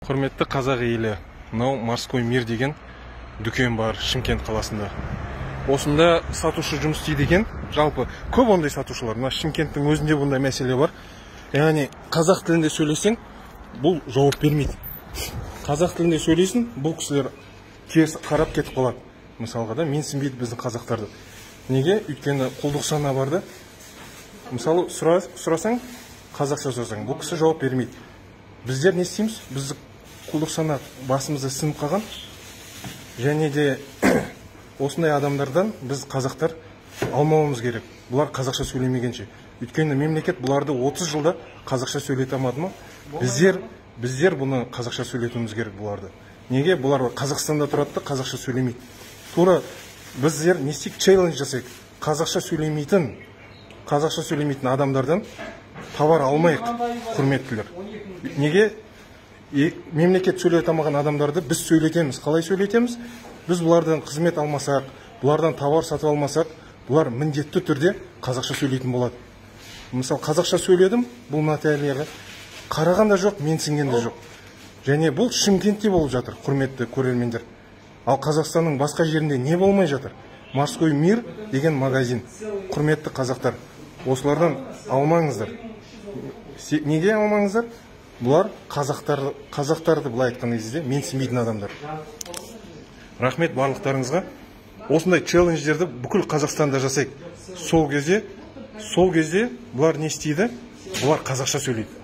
Құрметті қазақ елі, мынау Морской мир деген дүкен бар Шымкент қаласында. Осында сатушы жұмыс істейді екен. Жалпы көп ондай сатушылар. Мына Шымкенттің өзінде бұндай мәселе бар. Яғни қазақ тілінде сөйлесең, бұл жауап бермейді. Қазақ тілінде сөйлесін, бұл кісілер теріс қарап кетіп қалады. Мысалға да менсінбейді біздің қазақтарды. Неге? Өйткені құлдық сана бар да. Мысалы сұрасаң, қазақша сұрасаң, бұл кісі жауап бермейді. Біздер не істейміз? Біз құлдық сана басымызда сынып қалған. Және де осындай адамдардан біз қазақтар алмауымыз керек. Бұлар қазақша сөйлемегенше. Өйткені мемлекет бұларды 30 жылда қазақша сөйлете алмады ма? Біздер бұны қазақша сөйлетуіміз керек бұларды. Неге? Бұлар Қазақстанда тұрады, қазақша сөйлемейді. Тура біздер не істейік? Челлендж жасайық. Қазақша сөйлемейтін адамдардан товар алмайық, құрметтілер. Неге? Мемлекет сөйлете алмаған адамдарды біз сөйлетеміз. Қалай сөйлетеміз? Біз бұлардан қызмет алмасақ, бұлардан товар сатып алмасақ, бұлар міндетті түрде қазақша сөйлейтін болады. Мысалы, қазақша сөйледім, бұл материалға қараған да жоқ, менсінген де жоқ. Және бұл Шымкентте болып жатыр, құрметті көрермендер. Ал Қазақстанның басқа жерінде не болмай жатыр? Морской мир деген магазин. Құрметті қазақтар, осылардан алмаңыздар. Неге алмаңыздар? Бұлар қазақтарды былай айтқан кезде менсінбейтін адамдар. Рахмет барлықтарыңызға. Осындай челлендждерді бүкіл Қазақстанда жасайық. Сол кезде бұлар не істейді? Бұлар қазақша сөйлейді.